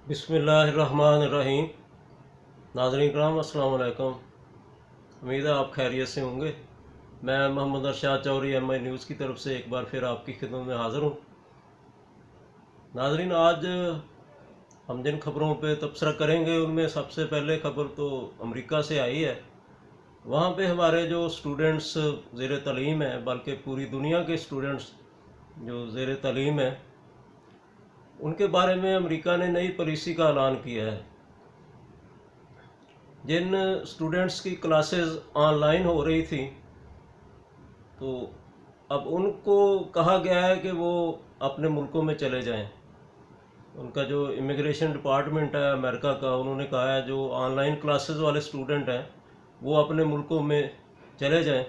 बिस्मिल्लाहिर्रहमानिर्रहीम। नाज़रीन कराम अस्सलाम वालेकुम। उम्मीद है आप खैरियत से होंगे। मैं मोहम्मद अरशाद चौधरी MI न्यूज़ की तरफ से एक बार फिर आपकी खिदमत में हाज़िर हूँ। नाज़रीन, आज हम जिन खबरों पे तबसरा करेंगे उनमें सबसे पहले खबर तो अमेरिका से आई है। वहाँ पे हमारे जो स्टूडेंट्स ज़ेर तालीम हैं, बल्कि पूरी दुनिया के स्टूडेंट्स जो ज़ेर तालीम हैं, उनके बारे में अमेरिका ने नई पॉलिसी का ऐलान किया है। जिन स्टूडेंट्स की क्लासेस ऑनलाइन हो रही थी, तो अब उनको कहा गया है कि वो अपने मुल्कों में चले जाएं। उनका जो इमिग्रेशन डिपार्टमेंट है अमेरिका का, उन्होंने कहा है जो ऑनलाइन क्लासेस वाले स्टूडेंट हैं वो अपने मुल्कों में चले जाएं।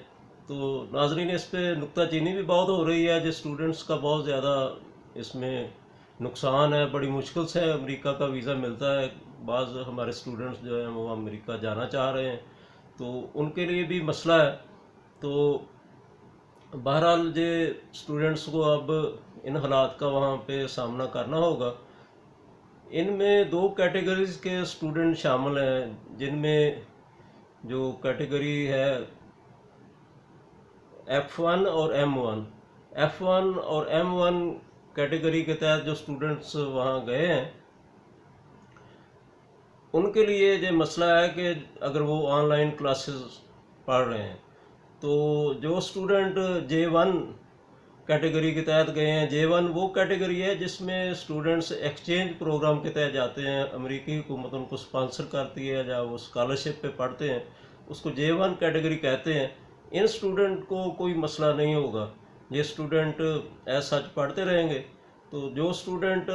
तो नाजरीन, इस पे नुक्ताचीनी भी बहुत हो रही है। जो स्टूडेंट्स का बहुत ज़्यादा इसमें नुकसान है, बड़ी मुश्किल से अमेरिका का वीज़ा मिलता है। बाज़ हमारे स्टूडेंट्स जो हैं वो अमेरिका जाना चाह रहे हैं, तो उनके लिए भी मसला है। तो बहरहाल जे स्टूडेंट्स को अब इन हालात का वहाँ पे सामना करना होगा। इनमें दो कैटेगरीज के स्टूडेंट शामिल हैं, जिनमें जो कैटेगरी है F1 और M1। F1 और M1 कैटेगरी के तहत जो स्टूडेंट्स वहाँ गए हैं, उनके लिए ये मसला है कि अगर वो ऑनलाइन क्लासेस पढ़ रहे हैं, तो जो स्टूडेंट J1 कैटेगरी के तहत गए हैं, J1 वो कैटेगरी है जिसमें स्टूडेंट्स एक्सचेंज प्रोग्राम के तहत जाते हैं। अमेरिकी हुकूमत उनको स्पॉन्सर करती है या वो स्कॉलरशिप पे पढ़ते हैं, उसको J1 कैटेगरी कहते हैं। इन स्टूडेंट को कोई मसला नहीं होगा, ये स्टूडेंट एज सच पढ़ते रहेंगे। तो जो स्टूडेंट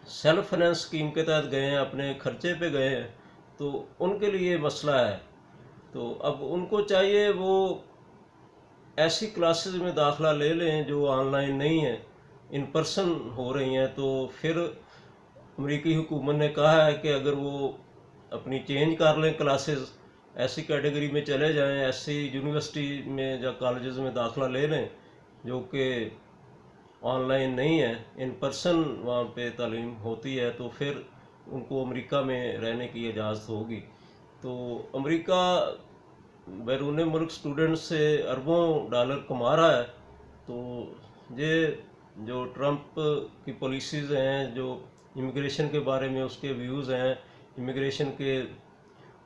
सेल्फ फाइनेंस स्कीम के तहत गए हैं, अपने खर्चे पे गए हैं, तो उनके लिए मसला है। तो अब उनको चाहिए वो ऐसी क्लासेस में दाखला ले लें जो ऑनलाइन नहीं है, इन पर्सन हो रही हैं। तो फिर अमेरिकी हुकूमत ने कहा है कि अगर वो अपनी चेंज कर लें क्लासेस, ऐसी कैटेगरी में चले जाएं, ऐसी यूनिवर्सिटी में या कॉलेजेस में दाखला ले लें जो कि ऑनलाइन नहीं है, इन पर्सन वहाँ पे तालीम होती है, तो फिर उनको अमेरिका में रहने की इजाज़त होगी। तो अमेरिका बैरून मुल्क स्टूडेंट से अरबों डॉलर कमा रहा है। तो ये जो ट्रंप की पॉलिसीज़ हैं, जो इमिग्रेशन के बारे में उसके व्यूज़ हैं, इमिग्रेशन के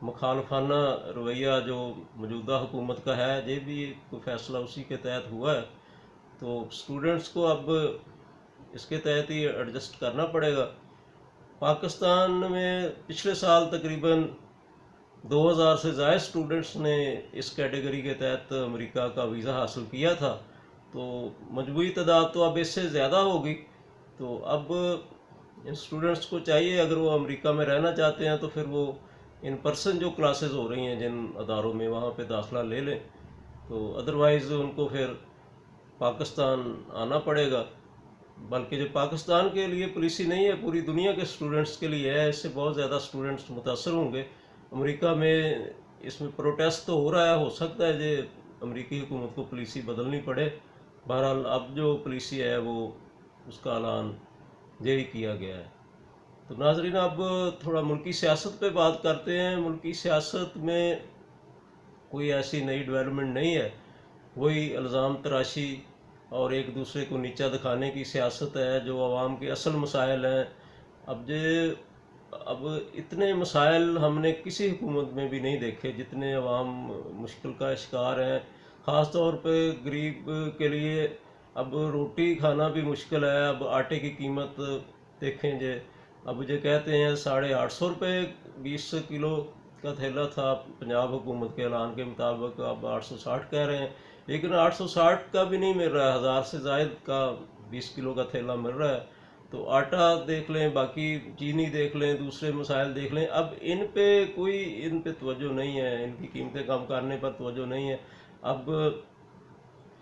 मुखालफाना रवैया जो मौजूदा हुकूमत का है, ये भी कोई फ़ैसला उसी के तहत हुआ है। तो स्टूडेंट्स को अब इसके तहत ही एडजस्ट करना पड़ेगा। पाकिस्तान में पिछले साल तकरीबन 2000 से ज़्यादा स्टूडेंट्स ने इस कैटेगरी के तहत अमेरिका का वीज़ा हासिल किया था। तो मजबूरी तादाद तो अब इससे ज़्यादा होगी। तो अब इन स्टूडेंट्स को चाहिए, अगर वो अमेरिका में रहना चाहते हैं, तो फिर वो इन पर्सन जो क्लासेस हो रही हैं जिन अदारों में, वहाँ पे दाखला ले लें। तो अदरवाइज़ उनको फिर पाकिस्तान आना पड़ेगा। बल्कि जो पाकिस्तान के लिए पॉलिसी नहीं है, पूरी दुनिया के स्टूडेंट्स के लिए है। इससे बहुत ज़्यादा स्टूडेंट्स मुतासर होंगे। अमेरिका में इसमें प्रोटेस्ट तो हो रहा है, हो सकता है जो अमेरिकी हुकूमत को पॉलिसी बदलनी पड़े। बहरहाल अब जो पॉलिसी है वो उसका ऐलान जारी किया गया है। तो नाजरीन, अब थोड़ा मुल्की सियासत पे बात करते हैं। मुल्की सियासत में कोई ऐसी नई डेवलपमेंट नहीं है, वही इल्ज़ाम तराशी और एक दूसरे को नीचा दिखाने की सियासत है जो आवाम के असल मसाइल हैं। अब इतने मसाइल हमने किसी हुकूमत में भी नहीं देखे जितने अवाम मुश्किल का शिकार हैं। ख़ास तौर पे गरीब के लिए अब रोटी खाना भी मुश्किल है। अब आटे की कीमत देखें जे, अब जो कहते हैं 850 रुपये 20 किलो का थैला था पंजाब हुकूमत के ऐलान के मुताबिक, अब 860 कह रहे हैं। लेकिन 860 का भी नहीं मिल रहा है, 1000 से ज़ायद का 20 किलो का थैला मिल रहा है। तो आटा देख लें, बाकी चीनी देख लें, दूसरे मसाइल देख लें, अब इन पे तवज्जो नहीं है, इनकी कीमतें कम करने पर तवज्जो नहीं है। अब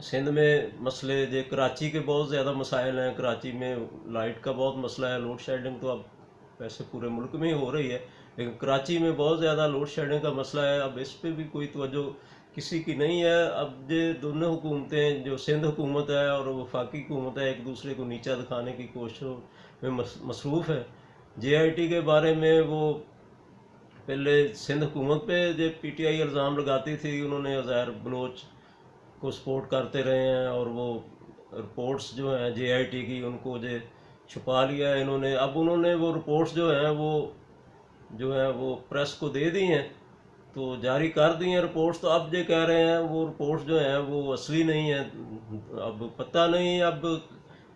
सिंध में मसले जो कराची के बहुत ज़्यादा मसाइल हैं। कराची में लाइट का बहुत मसला है, लोड शेडिंग तो अब वैसे पूरे मुल्क में ही हो रही है, लेकिन कराची में बहुत ज़्यादा लोड शेडिंग का मसला है। अब इस पर भी कोई तवज्जो किसी की नहीं है। अब ये दोनों हुकूमतें, जो सिंध हुकूमत है और वफाकी हुकूमत है, एक दूसरे को नीचा दिखाने की कोशिशों में मसरूफ़ है। JIT के बारे में वो पहले सिंध हुकूमत पे जो PTI इल्ज़ाम लगाती थी, उन्होंने अज़हर बलोच को सपोर्ट करते रहे हैं, और वो रिपोर्ट्स जो हैं JIT की उनको जो छुपा लिया है इन्होंने। अब उन्होंने वो रिपोर्ट्स जो है वो प्रेस को दे दी हैं, तो जारी कर दी हैं रिपोर्ट्स। तो अब ये कह रहे हैं वो रिपोर्ट्स जो हैं वो असली नहीं है। अब पता नहीं, अब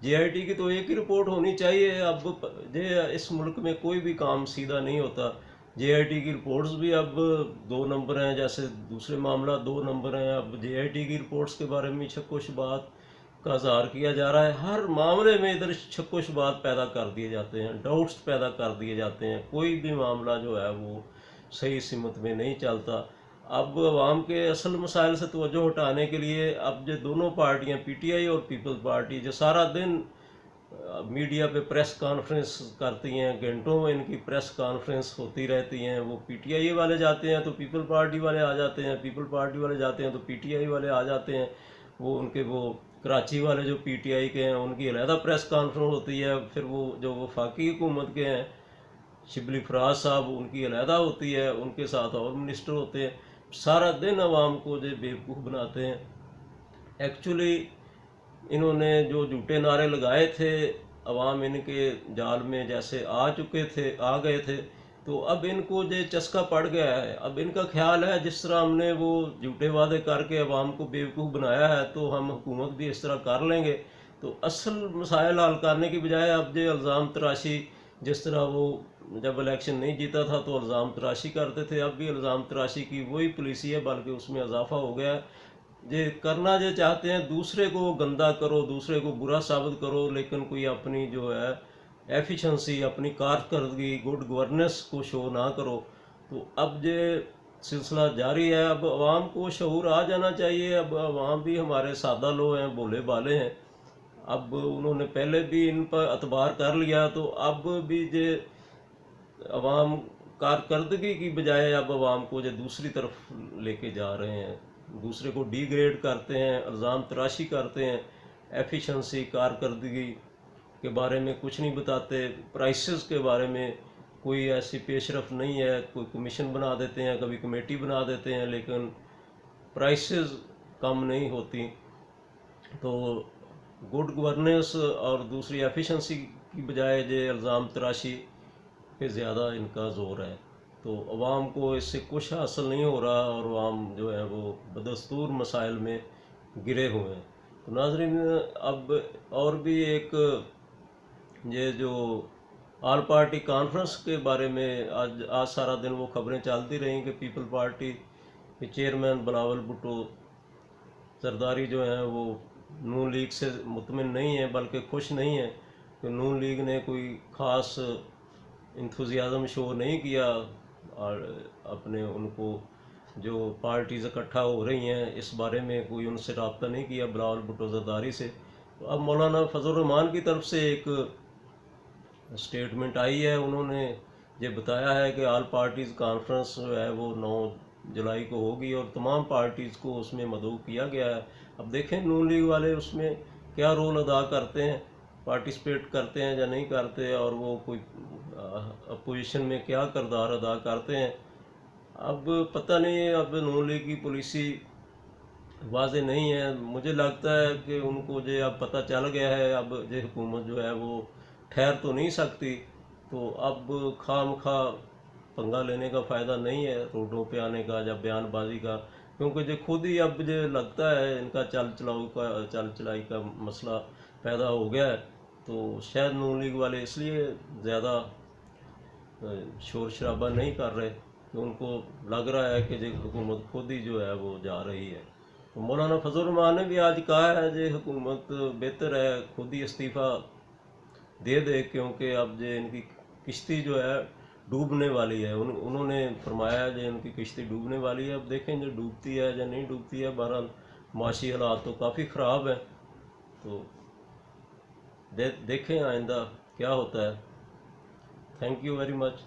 JIT की तो एक ही रिपोर्ट होनी चाहिए। अब ये इस मुल्क में कोई भी काम सीधा नहीं होता। JIT की रिपोर्ट्स भी अब 2 नंबर हैं, जैसे दूसरे मामला 2 नंबर हैं। अब JIT की रिपोर्ट्स के बारे में शक शुबात का इजहार किया जा रहा है। हर मामले में इधर शक शुबात पैदा कर दिए जाते हैं, डाउट्स पैदा कर दिए जाते हैं। कोई भी मामला जो है वो सही सिमत में नहीं चलता। अब आवाम के असल मसाइल से तवज्जो हटाने के लिए अब जो दोनों पार्टियां PTI और पीपल्स पार्टी जो सारा दिन मीडिया पे प्रेस कॉन्फ्रेंस करती हैं, घंटों में इनकी प्रेस कॉन्फ्रेंस होती रहती हैं। वो PTI वाले जाते हैं तो पीपल पार्टी वाले आ जाते हैं, पीपल पार्टी वाले जाते हैं तो PTI वाले आ जाते हैं। वो उनके वो कराची वाले जो PTI के हैं उनकी अलहदा प्रेस कॉन्फ्रेंस होती है। फिर वो जो वफाकी हुकूमत के हैं शिबली फराज साहब, उनकी अलहदा होती है, उनके साथ और मिनिस्टर होते हैं। सारा दिन आवाम को जो बेवकूफ़ बनाते हैं। एक्चुअली इन्होंने जो झूठे नारे लगाए थे, अवाम इनके जाल में जैसे आ गए थे, तो अब इनको जो चस्का पड़ गया है। अब इनका ख्याल है जिस तरह हमने वो झूठे वादे करके अवाम को बेवकूफ़ बनाया है, तो हम हुकूमत भी इस तरह कर लेंगे। तो असल मसाइल हल करने की बजाय अब जो इल्ज़ाम तराशी, जिस तरह वो जब इलेक्शन नहीं जीता था तो इल्ज़ाम तराशी करते थे, अब भी इल्ज़ाम तराशी की वही पॉलिसी है, बल्कि उसमें इजाफा हो गया है। ये करना जो चाहते हैं, दूसरे को गंदा करो, दूसरे को बुरा साबित करो, लेकिन कोई अपनी जो है एफिशिएंसी, अपनी कारकर्दगी, गुड गवर्नेंस को शो ना करो। तो अब ये सिलसिला जारी है। अब आवाम को शऊर आ जाना चाहिए। अब आवाम भी हमारे सादा लोग हैं, भोले भाले हैं। अब उन्होंने पहले भी इन पर एतबार कर लिया, तो अब भी ये अवाम कारकर्दगी की बजाय अब अवाम को जो दूसरी तरफ लेके जा रहे हैं, दूसरे को डिग्रेड करते हैं, इल्ज़ाम तराशी करते हैं, एफिशिएंसी, कारकर्दगी के बारे में कुछ नहीं बताते, प्राइसेस के बारे में कोई ऐसी पेशरफ नहीं है। कोई कमीशन बना देते हैं, कभी कमेटी बना देते हैं, लेकिन प्राइसेस कम नहीं होती। तो गुड गवर्नेंस और दूसरी एफिशिएंसी की बजाय जो इल्ज़ाम तराशी पे ज़्यादा इनका ज़ोर है। तो अवाम को इससे कुछ हासिल नहीं हो रहा, और अवाम जो है वो बदस्तूर मसाइल में गिरे हुए हैं। तो नाज़रीन, अब और भी एक ये जो ऑल पार्टी कॉन्फ्रेंस के बारे में आज सारा दिन वो खबरें चलती रहीं कि पीपल पार्टी के चेयरमैन बिलावल भुट्टो जरदारी जो हैं वो नून लीग से मुतमिन नहीं है, बल्कि खुश नहीं है कि नून लीग ने कोई ख़ास इंथुजियाज़म शो नहीं किया, और अपने उनको जो पार्टीज़ इकट्ठा हो रही हैं इस बारे में कोई उनसे रब्ता नहीं किया बिलावल भुट्टो जरदारी से। तो अब मौलाना फजल रहमान की तरफ से एक स्टेटमेंट आई है। उन्होंने ये बताया है कि ऑल पार्टीज़ कॉन्फ्रेंस जो है वो 9 जुलाई को होगी, और तमाम पार्टीज़ को उसमें मदऊ किया गया है। अब देखें नून लीग वाले उसमें क्या रोल अदा करते हैं, पार्टिसिपेट करते हैं या नहीं करते, और वो कोई अपोजिशन में क्या किरदार अदा करते हैं। अब पता नहीं है, अब नून लीग की पॉलिसी वाज़े नहीं है। मुझे लगता है कि उनको जो अब पता चल गया है, अब जो हुकूमत जो है वो ठहर तो नहीं सकती। तो अब खामखा पंगा लेने का फ़ायदा नहीं है, रोडों पे आने का या बयानबाजी का, क्योंकि जो खुद ही अब जो लगता है इनका चल चलाई का मसला पैदा हो गया है। तो शायद नून लीग वाले इसलिए ज़्यादा शोर शराबा नहीं कर रहे कि उनको लग रहा है कि जो हुकूमत खुद ही जो है वो जा रही है। तो मौलाना फजल रहमान ने भी आज कहा है जो हुकूमत बेहतर है खुद ही इस्तीफ़ा दे दे, क्योंकि अब जो इनकी किश्ती जो है डूबने वाली है। उन्होंने फरमाया जो इनकी किश्ती डूबने वाली है। अब देखें जो डूबती है या नहीं डूबती है। बहरहाल माशी हालात तो काफ़ी ख़राब है। तो देखें आइंदा क्या होता है। Thank you very much.